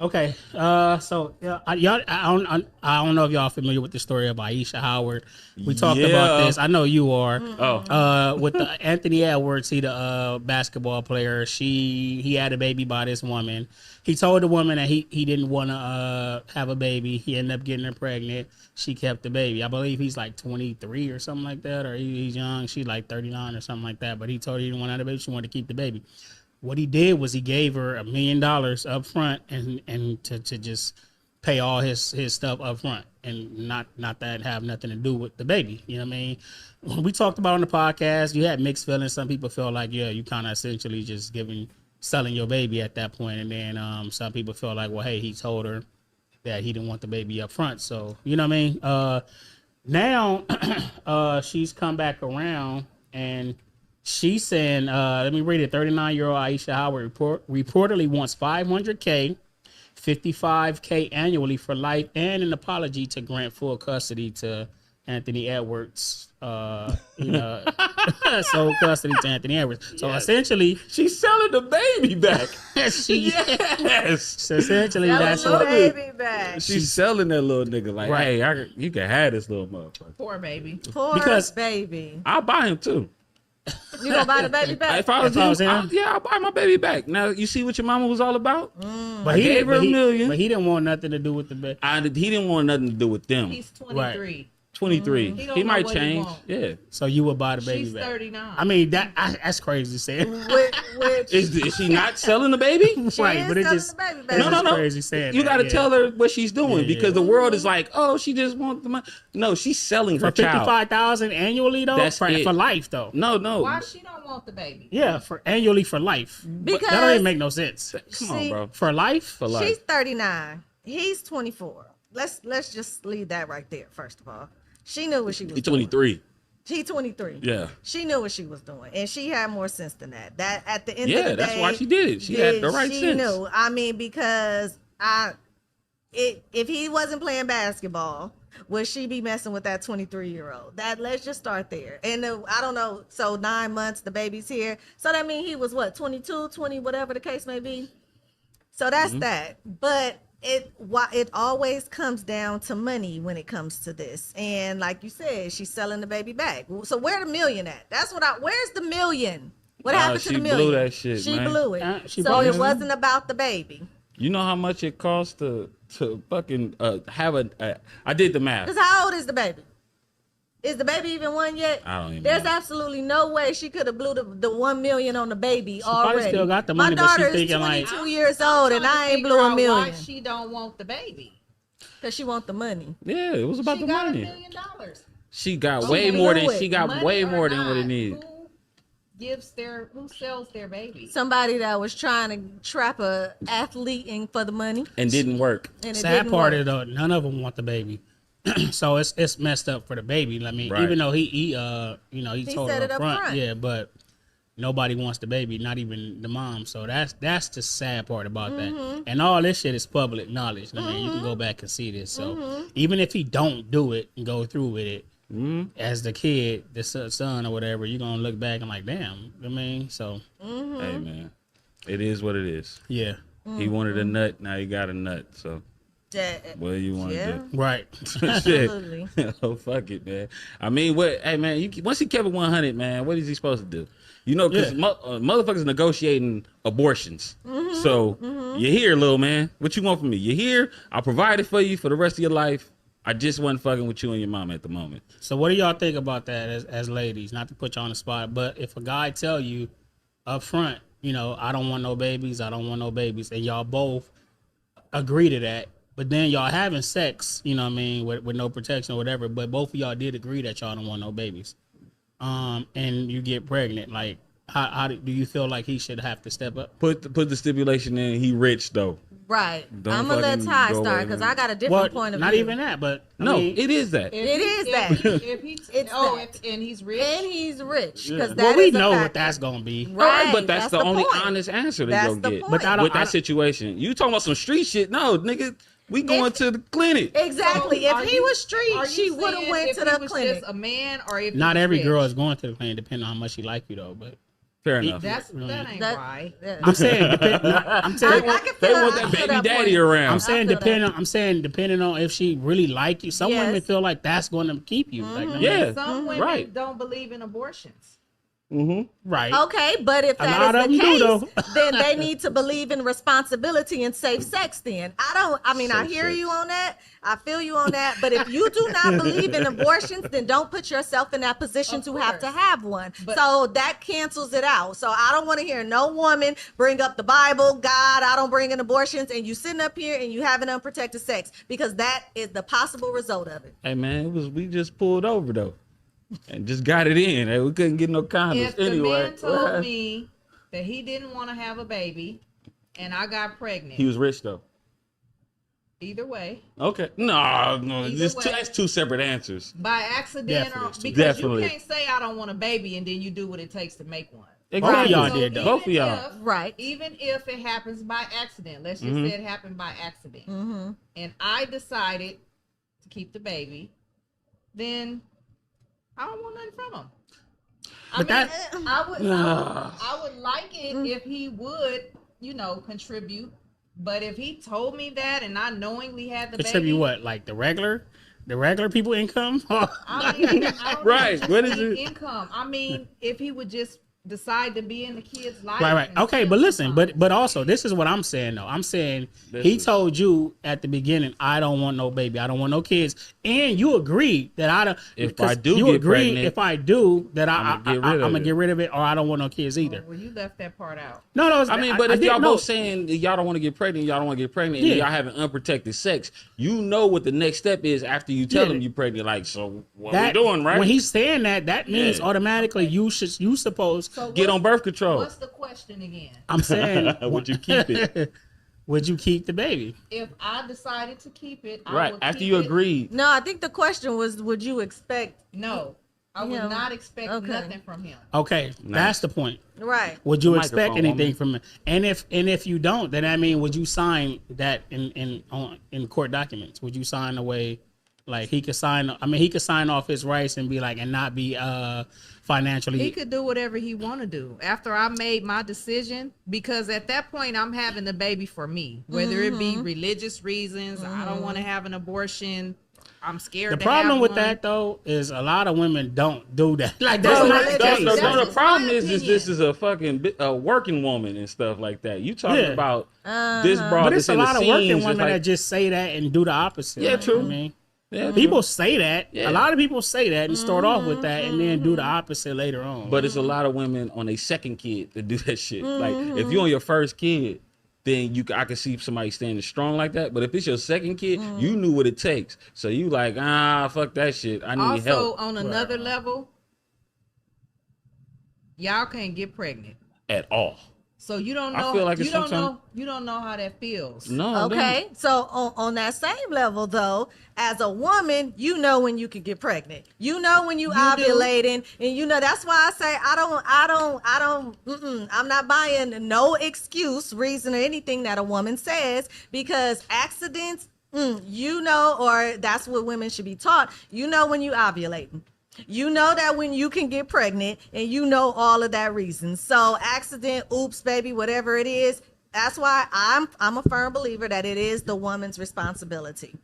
Okay. So yeah, I don't know if y'all familiar with the story of Ayesha Howard. We talked about Yeah. this. I know you are. Oh, With the Anthony Edwards, he the basketball player. He had a baby by this woman. He told the woman that he didn't want to have a baby. He ended up getting her pregnant. She kept the baby. I believe he's like 23 or something like that, or he's young. She's like 39 or something like that. But he told her he didn't want to have a baby. She wanted to keep the baby. What he did was he gave her $1 million up front and to just pay all his stuff up front and not that have nothing to do with the baby. You know what I mean? When we talked about on the podcast, you had mixed feelings. Some people feel like, yeah, you kind of essentially just selling your baby at that point. And then some people feel like, well, hey, he told her that he didn't want the baby up front. So, you know what I mean? Now she's come back around and she's saying, let me read it. 39-year-old Ayesha Howard reportedly wants $500K, $55K annually for life, and an apology to grant full custody to Anthony Edwards. Sole custody to Anthony Edwards. So essentially, she's selling the baby back. yes. So essentially, Selling that's the what baby back. She's selling that little nigga like, Right. hey, you can have this little motherfucker. Poor baby. Poor Because- baby. I'll buy him too. You gonna buy the baby back? If I was If I was him, him? I'll buy my baby back. Now you see what your mama was all about. But he gave her $1 million. But he didn't want nothing to do with the baby. He didn't want nothing to do with them. He's 23. 23. He don't He know might what he change. want. Yeah. So you would buy the baby She's back. 39. I mean that's crazy to say. Which Is she not selling the baby? she Right, is but it selling just- the baby back. No, No. crazy saying You that, got to yeah. tell her what she's doing Yeah, because the world is like, oh, she just wants the money. No, she's selling For her child. 55,000 annually though, That's it. for life though. No. Why she don't want the baby? Yeah, for annually for life. Because That don't even make no sense. Come on, bro. For life? For life. she's 39. He's 24. Let's just leave that right there. First of all, she knew what she was He's doing. 23. She 23. Yeah. She knew what she was doing, and she had more sense than that. That at the end of the Yeah, day, that's why she did it. She had the right she sense. knew. I mean, because if he wasn't playing basketball, would she be messing with that 23-year-old? That let's just start there. And I don't know. So 9 months, the baby's here. So that means he was what, 22, 20, whatever the case may be. So that's that. But it always comes down to money when it comes to this. And like you said, she's selling the baby back. So where the million at? Where's the million? What happened to the million? She blew that shit, She man. blew it. She So probably- it wasn't about the baby. You know how much it costs to fucking have a I did the math. Because how old is the baby? Is the baby even one yet? I don't even There's know. absolutely no way she could have blew the 1 million on the baby probably already. still got the money, My but she daughter is thinking, like- 22 years old, and I ain't blew a Why million she don't want the baby? because she want the money. Yeah, it was about She the got $1 money. million. She got She way blew more than it. she got Money way or more than what it not, needed. Who sells their baby? Somebody that was trying to trap a athlete in for the money, And didn't work. and it Sad didn't part work. is though, none of them want the baby. So it's messed up for the baby. I mean, Right. even though he told said her it up up front, front. yeah, but nobody wants the baby, not even the mom. So that's the sad part about Mm-hmm. that. And all this shit is public knowledge. I mean, you can go back and see this. So even if he don't do it and go through with it, as the kid, the son or whatever, you're gonna look back and like, damn. I mean, so Hey man, it is what it is. yeah, He wanted a nut, now he got a nut. So That- what do you want to yeah. do? right. Absolutely. Oh fuck it, man. I mean, what? Hey, man, once he kept it 100, man, what is he supposed to do? You know, because motherfuckers negotiating abortions. So you're here, little man. What you want from me? You're here. I'll provide it for you for the rest of your life. I just wasn't fucking with you and your mom at the moment. So what do y'all think about that as ladies? Not to put you on the spot, but if a guy tell you up front, I don't want no babies, and y'all both agree to that, but then y'all having sex, you know what I mean, with no protection or whatever, but both of y'all did agree that y'all don't want no babies, and you get pregnant, like how do you feel like he should have to step up? Put the stipulation in. He rich though. Right. Don't I'm gonna let fucking Ty go start away, because man. I got a different Well, point of not view. even that, but I No, mean, it is that. It is that. If he's It's that. and he's rich. And he's rich because well, that we is a know what factor. that's gonna be. Right, but that's the only point. honest answer that That's you'll the get. point. But I don't- With that situation, you talking about some street shit? No, nigga, we going to the clinic. Exactly. So, If he was street, she would have went to the If clinic. he was just a man, or if Not he was every rich? girl is going to the clinic, depending on how much she like you though. But Fair enough. That ain't That- right. I'm saying, I'm saying, I can They feel want I that feel baby daddy point. around. I'm saying feel that. depending on if she really like you. Some women Yes. feel like that's going to keep you. Like, I mean, Yeah. Some women Right. don't believe in abortions. right. Okay, but if A that lot is of the them do, case, though. then they need to believe in responsibility and safe sex. Then I mean, I Safe hear sex. you on that. I feel you on that. But if you do not believe in abortions, then don't put yourself in that position Of to have to course. have one. But- So that cancels it out. So I don't want to hear no woman bring up the Bible, God. I don't bring in abortions, and you sitting up here and you having unprotected sex because that is the possible result of it. Hey man, we just pulled over though, and just got it in. Hey, we couldn't get no condoms If the anyway. man told me that he didn't want to have a baby and I got pregnant, He was rich though. either way, Okay, no, Either way. that's two separate answers. by accident, Definitely. or because Definitely. you can't say I don't want a baby and then you do what it takes to make one. Both of y'all So did, though. Both of even y'all. Right. Even if it happens by accident, let's just say it happened by accident, and I decided to keep the baby, then I don't want nothing from him. But I would like it if he would, contribute. But if he told me that and I knowingly had the Contribute baby, what? Like the regular people income? I mean, I don't Right, just what is need it? income. I mean, if he would just decide to be in the kid's life. Right. and Okay, spend but some listen, time. but also this is what I'm saying though. I'm saying This he is- told you at the beginning, I don't want no baby, I don't want no kids, and you agreed that I don't. If because I do you get agreed pregnant, if I do that I'ma get rid of I'm gonna it. get rid of it, or I don't want no kids either. Well, you left that part out. No, I mean, but if did- y'all no. both saying that y'all don't want to get pregnant, y'all don't want to get pregnant, and Yeah. y'all having unprotected sex, you know what the next step is after you tell Yeah. them you're pregnant. Like, so what that, we doing, right? When he's saying that means Yeah. automatically you supposed. So Get on birth control. What's the question again? I'm saying, Would you keep it? Would you keep the baby? If I decided to keep it, I Right would after keep you it. agreed. No, I think the question was, would you expect? No, I would Yeah. not expect Okay. nothing from him. Okay, that's the point. Right. Would you The expect microphone, anything woman. from it? And if you don't, then I mean, would you sign that in court documents? Would you sign away, like he could sign? I mean, he could sign off his rights and be like, and not be financially. He could do whatever he want to do after I made my decision, because at that point I'm having the baby for me, whether it be religious reasons. I don't want to have an abortion. I'm scared. The to problem have with one. that though is a lot of women don't do that. Like that's No, not the that's- case. that's- The That's problem my is opinion. this is a fucking working woman and stuff like that. You talking Yeah. about this broad But that's it's a in the lot of working scenes, women like, that just say that and do the opposite. Yeah, Like, true. I mean, yeah, people say that. Yeah. A lot of people say that and start off with that and then do the opposite later on. But it's a lot of women on a second kid that do that shit. Like Mm-hmm. if you're on your first kid, then I can see somebody standing strong like that. But if it's your second kid, Mm-hmm. you knew what it takes. So you like, fuck that shit. I need Also, help on another level, y'all can't get pregnant, at all. so you don't I know. feel like you it's don't sometime- know. You don't know how that feels. No. I don't. Okay, so on that same level though, as a woman, you know when you can get pregnant. You know when you do. ovulating, and you know that's why I say I'm not buying no excuse, reason, or anything that a woman says, because accidents, or that's what women should be taught. You know when you ovulating. You know that when you can get pregnant, and you know all of that reason. So accident, oops, baby, whatever it is. That's why I'm a firm believer that it is the woman's responsibility.